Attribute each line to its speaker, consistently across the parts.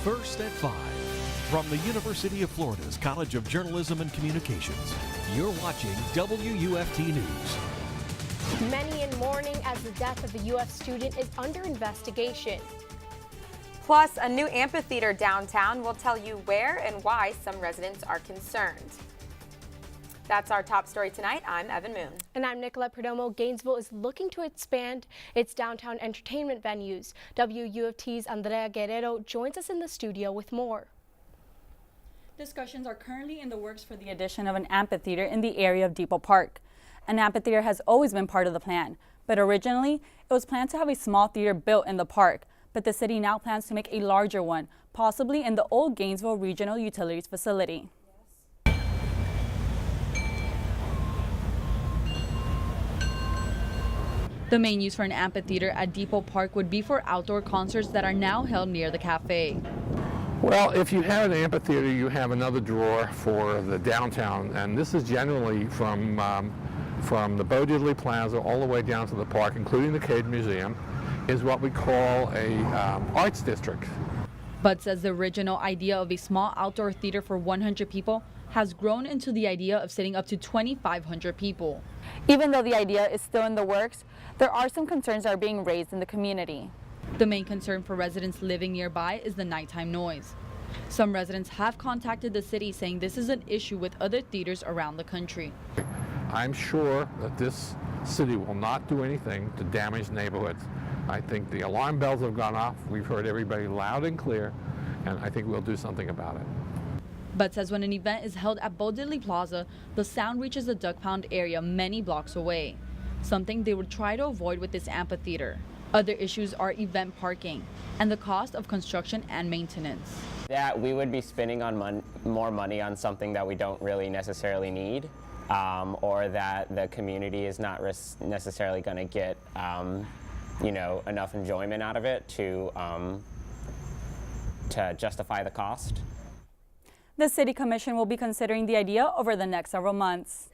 Speaker 1: First at 5. From the University of Florida's College of Journalism and Communications, you're watching WUFT News.
Speaker 2: Many in mourning as the death of a UF student is under investigation.
Speaker 3: Plus, a new amphitheater downtown will tell you where and why some residents are concerned. That's our top story tonight. I'm Evan Moon.
Speaker 2: And I'm Nicolette Perdomo. Gainesville is looking to expand its downtown entertainment venues. WUFT's Andrea Guerrero joins us in the studio with more.
Speaker 4: Discussions are currently in the works for the addition of an amphitheater in the area of Depot Park. An amphitheater has always been part of the plan, but originally it was planned to have a small theater built in the park. But the city now plans to make a larger one, possibly in the old Gainesville Regional Utilities facility. The main use for an amphitheater at Depot Park would be for outdoor concerts that are now held near the cafe.
Speaker 5: Well, if you have an amphitheater, you have another drawer for the downtown, and this is generally from the Bo Diddley Plaza all the way down to the park, including the Cade Museum, is what we call a arts district.
Speaker 4: Bud says the original idea of a small outdoor theater for 100 people has grown into the idea of sitting up to 2,500 people. Even though the idea is still in the works, there are some concerns that are being raised in the community. The main concern for residents living nearby is the nighttime noise. Some residents have contacted the city saying this is an issue with other theaters around the country.
Speaker 5: I'm sure that this city will not do anything to damage neighborhoods. I think the alarm bells have gone off. We've heard everybody loud and clear, and I think we'll do something about it.
Speaker 4: Bud says when an event is held at Bo Diddley Plaza, the sound reaches the duck pound area many blocks away, something they would try to avoid with this amphitheater. Other issues are event parking and the cost of construction and maintenance.
Speaker 6: That we would be spending on more money on something that we don't really necessarily need, or that the community is not necessarily going to get enough enjoyment out of it to justify the cost.
Speaker 4: The City Commission will be considering the idea over the next several months.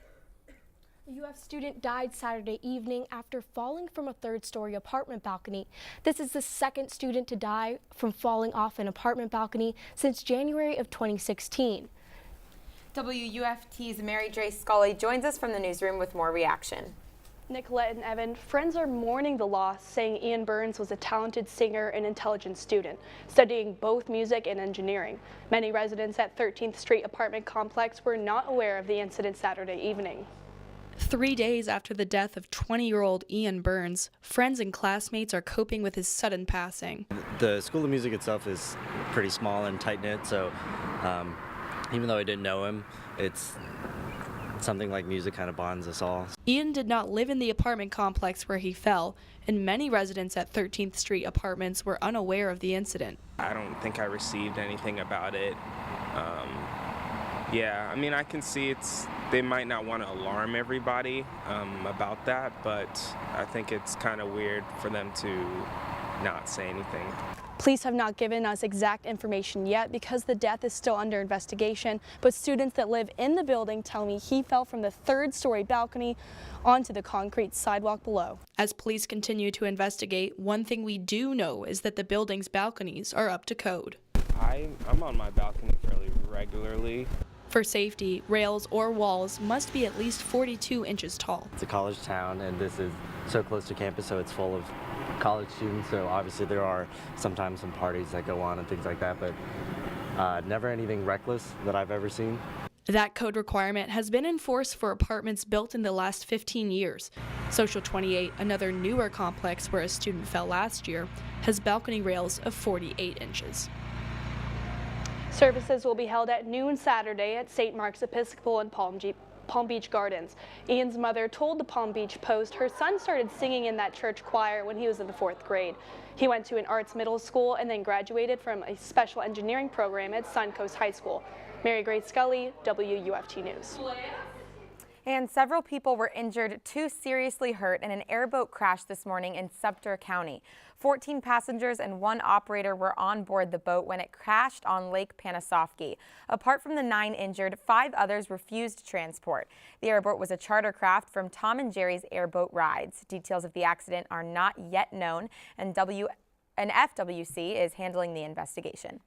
Speaker 2: A UF student died Saturday evening after falling from a third-story apartment balcony. This is the second student to die from falling off an apartment balcony since January of 2016.
Speaker 3: WUFT's Mary J. Scully joins us from the newsroom with more reaction.
Speaker 7: Nicolette and Evan, friends are mourning the loss, saying Ian Burns was a talented singer and intelligent student, studying both music and engineering. Many residents at 13th Street apartment complex were not aware of the incident Saturday evening.
Speaker 8: 3 days after the death of 20-year-old Ian Burns, friends and classmates are coping with his sudden passing.
Speaker 9: The School of Music itself is pretty small and tight-knit, so even though I didn't know him, it's something like music kind of bonds us all.
Speaker 8: Ian did not live in the apartment complex where he fell, and many residents at 13th Street Apartments were unaware of the incident.
Speaker 10: I don't think I received anything about it. Yeah, I mean, I can see they might not want to alarm everybody about that, but I think it's kind of weird for them to not say anything.
Speaker 7: Police have not given us exact information yet because the death is still under investigation, but students that live in the building tell me he fell from the third-story balcony onto the concrete sidewalk below.
Speaker 8: As police continue to investigate, one thing we do know is that the building's balconies are up to code.
Speaker 10: I'm on my balcony fairly regularly.
Speaker 8: For safety, rails or walls must be at least 42 inches tall.
Speaker 9: It's a college town, and this is so close to campus, so it's full of college students, so obviously there are sometimes some parties that go on and things like that, but never anything reckless that I've ever seen.
Speaker 8: That code requirement has been enforced for apartments built in the last 15 years. Social 28, another newer complex where a student fell last year, has balcony rails of 48 inches.
Speaker 7: Services will be held at noon Saturday at St. Mark's Episcopal in Palm Beach Gardens. Ian's mother told the Palm Beach Post her son started singing in that church choir when he was in the 4th grade. He went to an arts middle school and then graduated from a special engineering program at Suncoast High School. Mary Grace Scully, WUFT News.
Speaker 3: And several people were injured, 2 seriously hurt in an airboat crash this morning in Sumter County. 14 passengers and 1 operator were on board the boat when it crashed on Lake Panisofsky. Apart from the 9 injured, 5 others refused transport. The airboat was a charter craft from Tom and Jerry's Airboat Rides. Details of the accident are not yet known, and FWC is handling the investigation.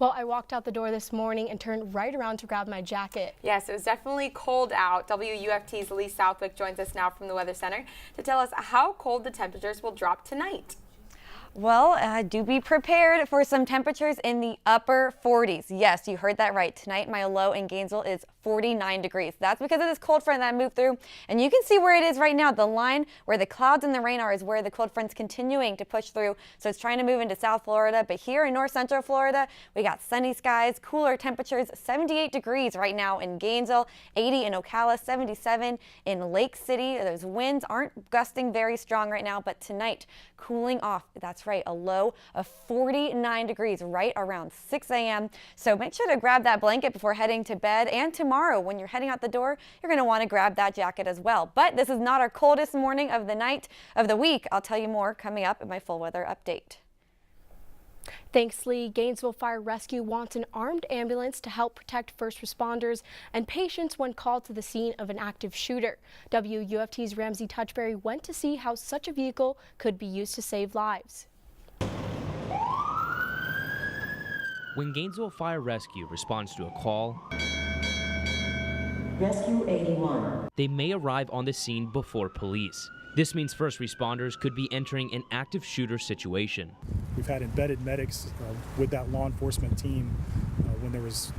Speaker 2: Well, I walked out the door this morning and turned right around to grab my jacket.
Speaker 3: Yes, it was definitely cold out. WUFT's Lee Southwick joins us now from the Weather Center to tell us how cold the temperatures will drop tonight.
Speaker 11: Well, do be prepared for some temperatures in the upper 40s. Yes, you heard that right. Tonight, my low in Gainesville is 49 degrees. That's because of this cold front that moved through. And you can see where it is right now. The line where the clouds and the rain are is where the cold front's continuing to push through. So it's trying to move into South Florida. But here in North Central Florida, we got sunny skies, cooler temperatures, 78 degrees right now in Gainesville, 80 in Ocala, 77 in Lake City. Those winds aren't gusting very strong right now, but tonight, cooling off. That's right, a low of 49 degrees right around 6 a.m. So make sure to grab that blanket before heading to bed. And tomorrow, when you're heading out the door, you're going to want to grab that jacket as well. But this is not our coldest morning of the night of the week. I'll tell you more coming up in my full weather update.
Speaker 2: Thanks, Lee. Gainesville Fire Rescue wants an armed ambulance to help protect first responders and patients when called to the scene of an active shooter. WUFT's Ramsey Touchberry went to see how such a vehicle could be used to save lives.
Speaker 12: When Gainesville Fire Rescue responds to a call,
Speaker 13: Rescue 81,
Speaker 12: they may arrive on the scene before police. This means first responders could be entering an active shooter situation.
Speaker 14: We've had embedded medics with that law enforcement team when there was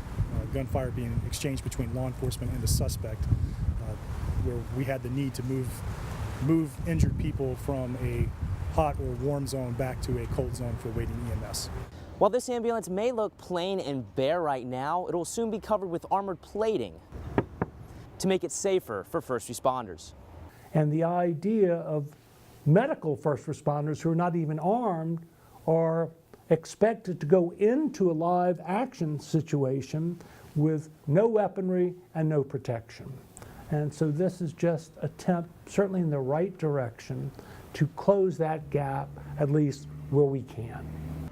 Speaker 14: gunfire being exchanged between law enforcement and the suspect, where we had the need to move injured people from a hot or warm zone back to a cold zone for waiting EMS.
Speaker 15: While this ambulance may look plain and bare right now, it will soon be covered with armored plating to make it safer for first responders.
Speaker 16: And the idea of medical first responders who are not even armed are expected to go into a live action situation with no weaponry and no protection. And so this is just an attempt, certainly in the right direction, to close that gap, at least where we can.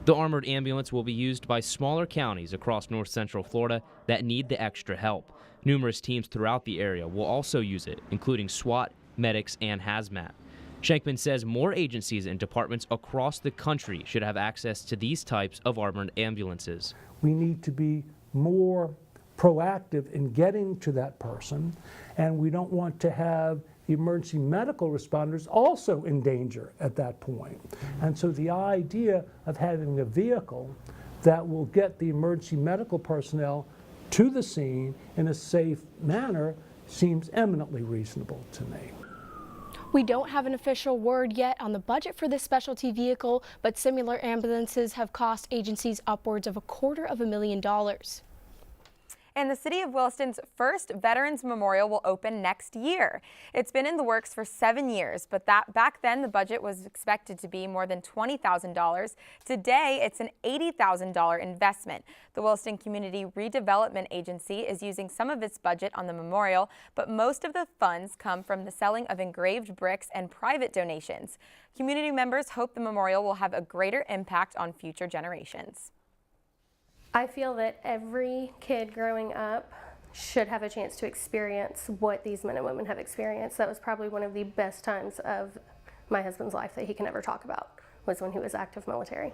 Speaker 12: The armored ambulance will be used by smaller counties across North Central Florida that need the extra help. Numerous teams throughout the area will also use it, including SWAT, medics, and hazmat. Shankman says more agencies and departments across the country should have access to these types of armored ambulances.
Speaker 16: We need to be more proactive in getting to that person, and we don't want to have the emergency medical responders also in danger at that point. And so the idea of having a vehicle that will get the emergency medical personnel to the scene in a safe manner seems eminently reasonable to me.
Speaker 2: We don't have an official word yet on the budget for this specialty vehicle, but similar ambulances have cost agencies upwards of $250,000.
Speaker 3: And the City of Williston's first Veterans Memorial will open next year. It's been in the works for 7 years, but back then the budget was expected to be more than $20,000. Today, it's an $80,000 investment. The Williston Community Redevelopment Agency is using some of its budget on the memorial, but most of the funds come from the selling of engraved bricks and private donations. Community members hope the memorial will have a greater impact on future generations.
Speaker 17: I feel that every kid growing up should have a chance to experience what these men and women have experienced. That was probably one of the best times of my husband's life that he can ever talk about, was when he was active military.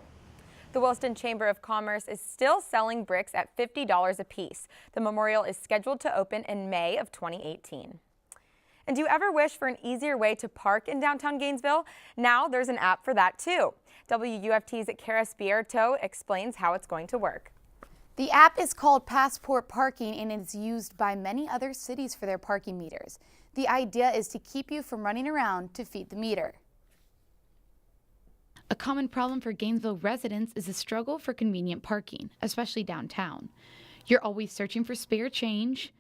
Speaker 3: The Williston Chamber of Commerce is still selling bricks at $50 a piece. The memorial is scheduled to open in May of 2018. And do you ever wish for an easier way to park in downtown Gainesville? Now there's an app for that too. WUFT's Kara Spierto explains how it's going to work.
Speaker 18: The app is called Passport Parking and is used by many other cities for their parking meters. The idea is to keep you from running around to feed the meter.
Speaker 19: A common problem for Gainesville residents is the struggle for convenient parking, especially downtown. You're always searching for spare change,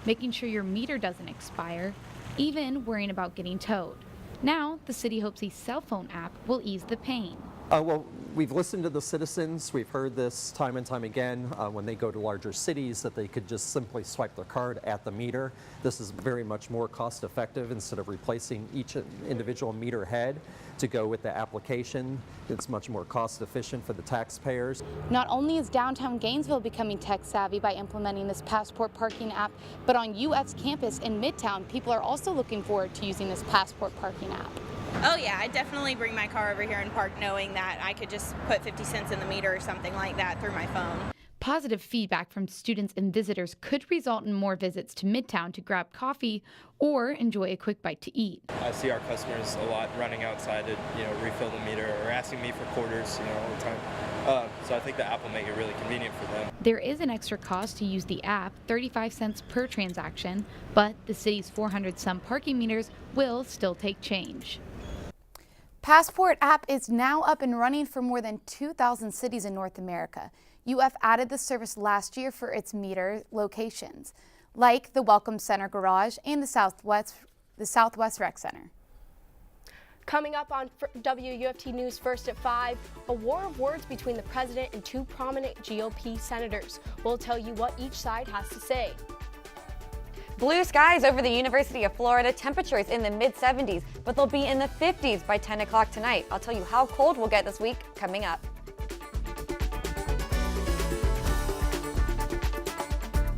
Speaker 19: making sure your meter doesn't expire, even worrying about getting towed. Now, the city hopes a cell phone app will ease the pain.
Speaker 20: Well, we've listened to the citizens. We've heard this time and time again when they go to larger cities that they could just simply swipe their card at the meter. This is very much more cost effective instead of replacing each individual meter head to go with the application. It's much more cost efficient for the taxpayers.
Speaker 18: Not only is downtown Gainesville becoming tech savvy by implementing this Passport Parking app, but on UF's campus in Midtown, people are also looking forward to using this Passport Parking app.
Speaker 13: Oh yeah, I definitely bring my car over here and park knowing that I could just put 50 cents in the meter or something like that through my phone.
Speaker 19: Positive feedback from students and visitors could result in more visits to Midtown to grab coffee or enjoy a quick bite to eat.
Speaker 21: I see our customers a lot running outside to, refill the meter or asking me for quarters, all the time. So I think the app will make it really convenient for them.
Speaker 19: There is an extra cost to use the app, 35 cents per transaction, but the city's 400-some parking meters will still take change.
Speaker 18: Passport app is now up and running for more than 2,000 cities in North America. UF added the service last year for its meter locations, like the Welcome Center Garage and the Southwest Rec Center.
Speaker 2: Coming up on WUFT News First at 5, a war of words between the president and two prominent GOP senators. We'll tell you what each side has to say.
Speaker 11: Blue skies over the University of Florida, temperatures in the mid-70s, but they'll be in the 50s by 10 o'clock tonight. I'll tell you how cold we'll get this week coming up.